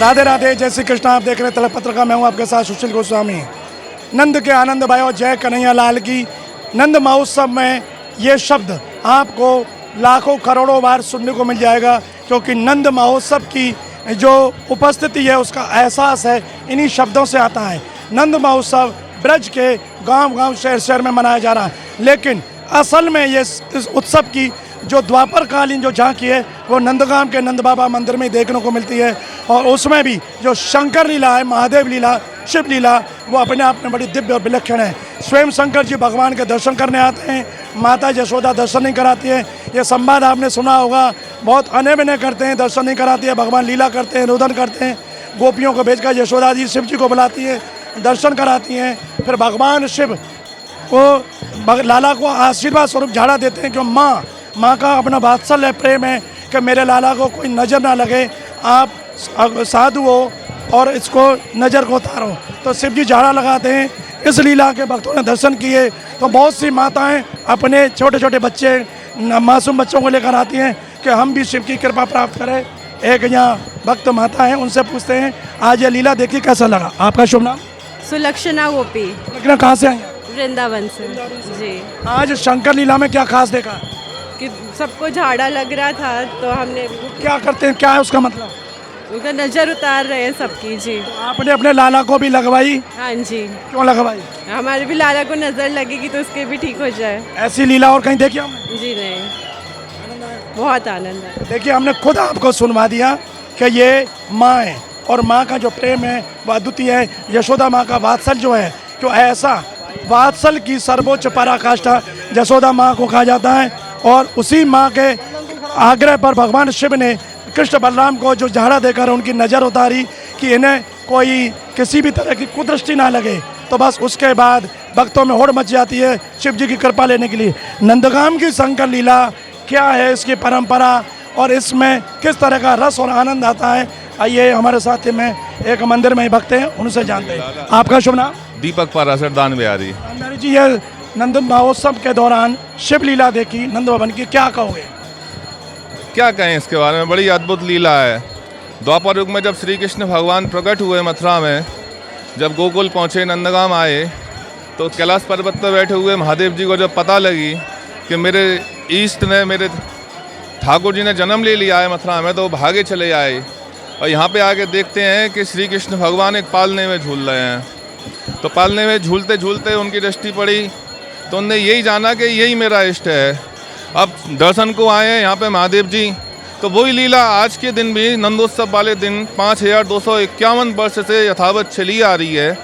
राधे राधे, जय श्री कृष्ण। आप देख रहे हैं तलक पत्रिका, मैं हूं आपके साथ सुशील गोस्वामी। नंद के आनंद भयो, जय कन्हैया लाल की। नंद महोत्सव में ये शब्द आपको लाखों करोड़ों बार सुनने को मिल जाएगा, क्योंकि नंद महोत्सव की जो उपस्थिति है उसका एहसास है इन्हीं शब्दों से आता है। नंद महोत्सव ब्रज के गांव-गांव, शहर-शहर में मनाया जा रहा है, लेकिन असल में ये इस उत्सव की जो द्वापर कालीन जो झांकी है वो नंदगाम के नंद बाबा मंदिर में देखने को मिलती है। और उसमें भी जो शंकर लीला है, महादेव लीला, शिव लीला, वो अपने आप में बड़ी दिव्य और विलक्षण है। स्वयं शंकर जी भगवान के दर्शन करने आते हैं, माता यशोदा दर्शन नहीं कराती है। ये संवाद आपने सुना होगा, बहुत अने बने करते हैं, दर्शन नहीं कराती है, भगवान लीला करते हैं, रोदन करते हैं। गोपियों को भेजकर यशोदा जी शिव जी को बुलाती है, दर्शन कराती हैं। फिर भगवान शिव को लाला को आशीर्वाद स्वरूप झाड़ा देते हैं, क्यों माँ का अपना वात्सल्य प्रेम है कि मेरे लाला को कोई नज़र ना लगे, आप साधु हो और इसको नज़र को उतारो। तो शिव जी झाड़ा लगाते हैं। इस लीला के भक्तों ने दर्शन किए तो बहुत सी माताएं अपने छोटे छोटे बच्चे, मासूम बच्चों को लेकर आती हैं कि हम भी शिव की कृपा प्राप्त करें। एक यहाँ भक्त माता हैं, उनसे पूछते हैं आज ये लीला देखी कैसा लगा। आपका शुभ नाम? सुलक्षणा गोपी, लेकिन कहाँ से आई हैं? वृंदावन से जी। आज शंकर लीला में क्या खास देखा? कि सबको झाड़ा लग रहा था तो हमने क्या करते हैं, क्या है उसका मतलब? उनका नज़र उतार रहे हैं सबकी जी। आपने अपने लाला को भी लगवाई? हाँ जी, क्यों लगवाई? हमारे भी लाला को नज़र लगेगी तो उसके भी ठीक हो जाए। ऐसी लीला और कहीं देखी हमने? जी नहीं, बहुत आनंद है। देखिए, हमने खुद आपको सुनवा दिया कि ये माँ है और माँ का जो प्रेम है वह अद्वितीय है। यशोदा माँ का वात्सल जो है, तो ऐसा वात्सल की सर्वोच्च पराकाष्ठा यशोदा माँ को कहा जाता है। और उसी माँ के आग्रह पर भगवान शिव ने कृष्ण बलराम को जो झाड़ा देकर उनकी नज़र उतारी कि इन्हें कोई किसी भी तरह की कुदृष्टि ना लगे, तो बस उसके बाद भक्तों में होड़ मच जाती है शिव जी की कृपा लेने के लिए। नंदगाम की शंकर लीला क्या है, इसकी परंपरा और इसमें किस तरह का रस और आनंद आता है, आइए हमारे साथ में एक मंदिर में ही भक्त हैं, उनसे जानते हैं। आपका शुभ नाम? दीपक पारासर दान बिहारी। दानबिहारी जी, ये नंद महोत्सव के दौरान शिव लीला देखी नंद भवन की, क्या कहोगे? क्या कहें इसके बारे में, बड़ी अद्भुत लीला है। द्वापर युग में जब श्री कृष्ण भगवान प्रकट हुए मथुरा में, जब गोकुल पहुँचे, नंदगाम आए, तो कैलाश पर्वत पर बैठे हुए महादेव जी को जब पता लगी कि मेरे ईष्ट ने, मेरे ठाकुर जी ने जन्म ले लिया है मथुरा में, तो भागे चले आए। और यहाँ पे आके देखते हैं कि श्री कृष्ण भगवान एक पालने में झूल रहे हैं। तो पालने में झूलते झूलते उनकी दृष्टि पड़ी, तो उनने यही जाना कि यही मेरा इष्ट है। अब दर्शन को आए हैं यहाँ पे महादेव जी, तो वही लीला आज के दिन भी नंदोत्सव वाले दिन 5251 वर्ष से यथावत चली आ रही है।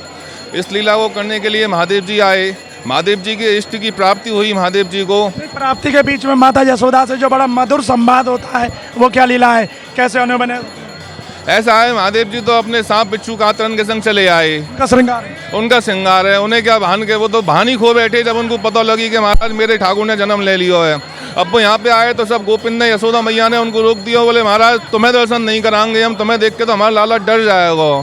इस लीला को करने के लिए महादेव जी आए, महादेव जी के इष्ट की प्राप्ति हुई। महादेव जी को प्राप्ति के बीच में माता यशोदा से जो बड़ा मधुर संवाद होता है, वो क्या लीला है, कैसे होने बने? ऐसा है, महादेव जी तो अपने सांप बिच्छू कातरन के संग चले आए। उनका श्रृंगार है, उनका श्रृंगार है। उन्हें क्या भान के, वो तो भानी खो बैठे जब उनको पता लगी कि महाराज मेरे ठाकुर ने जन्म ले लिया है। अब वो यहाँ पे आए तो सब गोपिन ने, यशोदा मैया ने उनको रोक दिया, बोले महाराज तुम्हें दर्शन नहीं कराएंगे हम, तुम्हें देख के तो हमारा लाला डर जाएगा।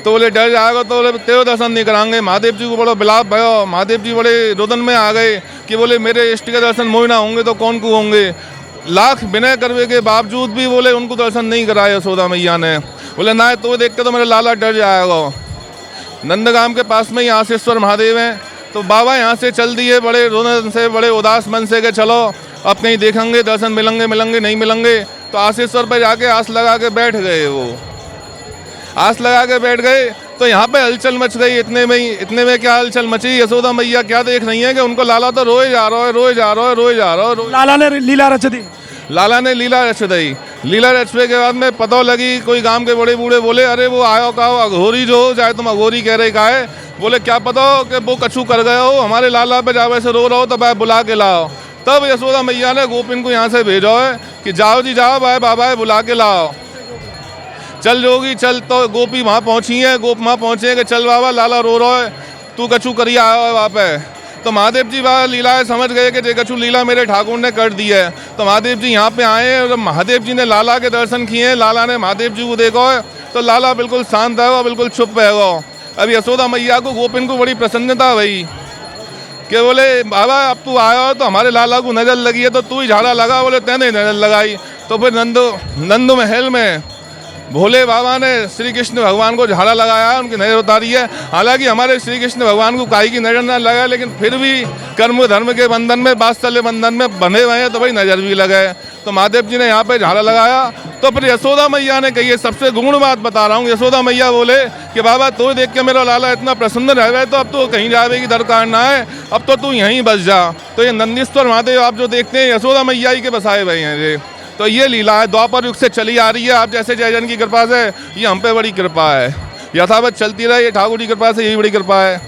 तो बोले डर जाएगा तो बोले तेरे दर्शन नहीं कराएंगे। महादेव जी को बड़ा विलाप भयो, महादेव जी बड़े रोदन में आ गए कि बोले मेरे इष्ट के दर्शन मोह ना होंगे तो कौन को होंगे। लाख विनय करने के बावजूद भी बोले उनको दर्शन नहीं कराया यशोदा मैया ने। बोले ना तो देख के तो मेरा लाला डर जाएगा। नंदगाम के पास में ही आशीश्वर महादेव हैं, तो बाबा यहाँ से चल दिए बड़े रोदन से, बड़े उदास मन से कि चलो अब कहीं देखेंगे, दर्शन मिलेंगे नहीं मिलेंगे। तो आशीश्वर पर जाके आस लगा के बैठ गए। वो आस लगा के बैठ गए तो यहाँ पे हलचल मच गई। इतने में क्या हलचल मची, यशोदा मैया क्या देख रही है कि उनको लाला तो रोए जा रहा है। लाला ने लीला रच दी। लाला ने लीला रच दी। लीला रचने के बाद में पता लगी, कोई गांव के बड़े बूढ़े बोले अरे वो आयो का अघोरी जो हो, चाहे तुम अघोरी कह रहे का है। बोले क्या पता हो कि वो कछु कर गए हो, हमारे लाला पे जावे से रो रहा हो, तब बुला के लाओ। तब यशोदा मैया ने गोपिन को यहाँ से भेजो है कि जाओ जी जाओ, भाई बाबा बुला के लाओ। चल जोगी चल, तो गोपी वहाँ पहुँची है, गोप वहाँ पहुँचे हैं कि चल बाबा लाला रो रहा है, तू कछु करिए आया है वहाँ पे। तो महादेव जी वह लीला समझ गए कि जे कछु लीला मेरे ठाकुर ने कर दी है। तो महादेव जी यहाँ पे आए और महादेव जी ने लाला के दर्शन किए। लाला ने महादेव जी को देखो है तो लाला बिल्कुल शांत है, बिल्कुल चुप है। अब यशोदा मैया को, गोपिन को बड़ी प्रसन्नता भई कि बोले बाबा अब तू आया हो तो हमारे लाला को नज़र लगी है, तो तू ही झाड़ा लगा। बोले तैने नज़र लगाई। तो फिर नंदो महल में भोले बाबा ने श्री कृष्ण भगवान को झाड़ा लगाया है, उनकी नज़र उतारी है। हालांकि हमारे श्री कृष्ण भगवान को काई की नज़र न लगे, लेकिन फिर भी कर्म धर्म के बंधन में, वात्सल्य बंधन में बंधे हुए हैं, तो भाई नज़र भी लगे। तो महादेव जी ने यहाँ पे झाड़ा लगाया, तो फिर यशोदा मैया ने कही है, सबसे गुण बात बता रहा हूँ, यशोदा मैया बोले कि बाबा तो देख के मेरा लाला इतना प्रसन्न रह गए, तो अब तो कहीं जावे की दरकार ना है, अब तो तू यहीं बस जा। तो ये नंदीश्वर महादेव आप जो देखते हैं यशोदा मैया ही के बसाए हुए हैं ये। तो ये लीला है, द्वापर युग से चली आ रही है। आप जैसे जयजन की कृपा से ये हम पे बड़ी कृपा है, यथावत चलती रहे, ये ठाकुर की कृपा से यही बड़ी कृपा है।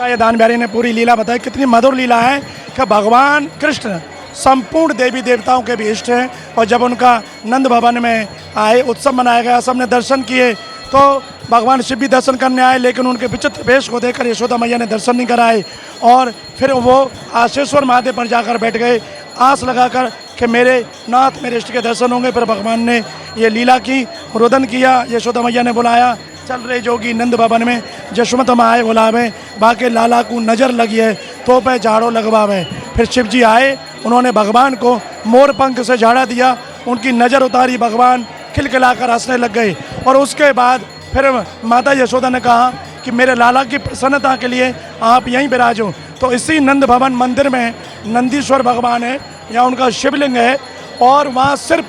ये दान बिहारी ने पूरी लीला बताई, कितनी मधुर लीला है कि भगवान कृष्ण संपूर्ण देवी देवताओं के भी इष्ट हैं। और जब उनका नंद भवन में आए, उत्सव मनाया गया, सबने दर्शन किए, तो भगवान शिव भी दर्शन करने आए, लेकिन उनके विचित्र वेश को देखकर यशोदा मैया ने दर्शन नहीं कराए। और फिर वो आशेश्वर महादेव पर जाकर बैठ गए, आस लगाकर कि मेरे नाथ मेरे इष्ट के दर्शन होंगे। फिर भगवान ने ये लीला की, रुदन किया, यशोदा मैया ने बुलाया, चल रहे जोगी नंद भवन में जशुमत आए बुलावे, बाकी लाला को नज़र लगी है तो पे झाड़ो लगवावे। फिर शिव जी आए, उन्होंने भगवान को मोर पंख से झाड़ा दिया, उनकी नज़र उतारी, भगवान खिलखिलाकर हंसने लग गए। और उसके बाद फिर माता यशोदा ने कहा कि मेरे लाला की प्रसन्नता के लिए आप यहीं विराजो। तो इसी नंद भवन मंदिर में नंदीश्वर भगवान है, यहाँ उनका शिवलिंग है, और वहाँ सिर्फ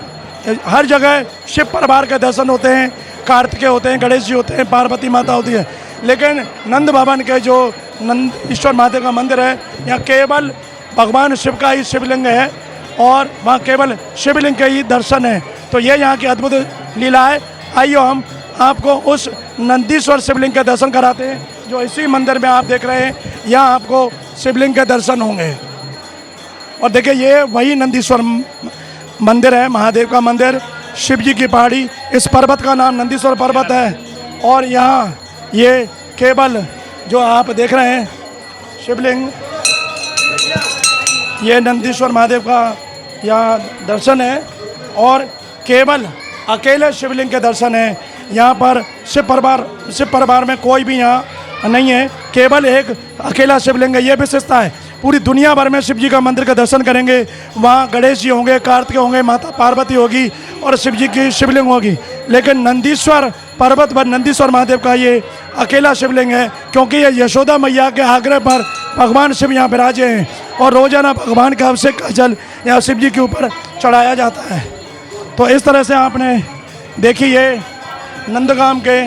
हर जगह शिव परिवार के दर्शन होते हैं, कार्तिकेय होते हैं, गणेश जी होते हैं, पार्वती माता होती है, लेकिन नंद भवन के जो नंद ईश्वर महादेव का मंदिर है, यहाँ केवल भगवान शिव का ही शिवलिंग है, और वहाँ केवल शिवलिंग के ही दर्शन है। तो ये यहाँ की अद्भुत लीला है। आइए हम आपको उस नंदीश्वर शिवलिंग के दर्शन कराते हैं, जो इसी मंदिर में आप देख रहे हैं। यहाँ आपको शिवलिंग के दर्शन होंगे। और देखिए, ये वही नंदीश्वर मंदिर है, महादेव का मंदिर, शिव जी की पहाड़ी। इस पर्वत का नाम नंदीश्वर पर्वत है। और यहाँ ये केवल जो आप देख रहे हैं शिवलिंग, ये नंदीश्वर महादेव का यहाँ दर्शन है, और केवल अकेले शिवलिंग के दर्शन है। यहाँ पर शिव परिवार में कोई भी यहाँ नहीं है, केवल एक अकेला शिवलिंग है। ये विशेषता है। पूरी दुनिया भर में शिव जी का मंदिर का दर्शन करेंगे, वहाँ गणेश जी होंगे, कार्तिकेय होंगे, माता पार्वती होगी, और शिव जी की शिवलिंग होगी, लेकिन नंदीश्वर पर्वत पर नंदीश्वर महादेव का ये अकेला शिवलिंग है, क्योंकि ये यशोदा मैया के आग्रह पर भगवान शिव यहाँ विराजे हैं, और रोजाना भगवान का अभिषेक का जल यहाँ शिव जी के ऊपर चढ़ाया जाता है। तो इस तरह से आपने देखी ये नंदगाम के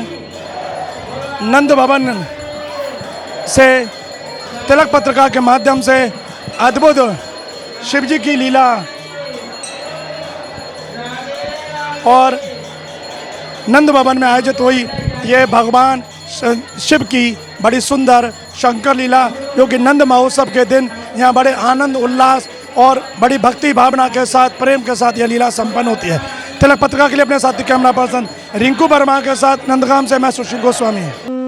नंद भवन से तिलक पत्रिका के माध्यम से अद्भुत शिव जी की लीला और नंद भवन में आयोजित हुई ये भगवान शिव की बड़ी सुंदर शंकर लीला, जो कि नंद महोत्सव के दिन यहाँ बड़े आनंद उल्लास और बड़ी भक्ति भावना के साथ, प्रेम के साथ यह लीला संपन्न होती है। तिलक पत्रिका के लिए अपने साथी कैमरा पर्सन रिंकू वर्मा के साथ नंदगाम से मैं सुशील गोस्वामी।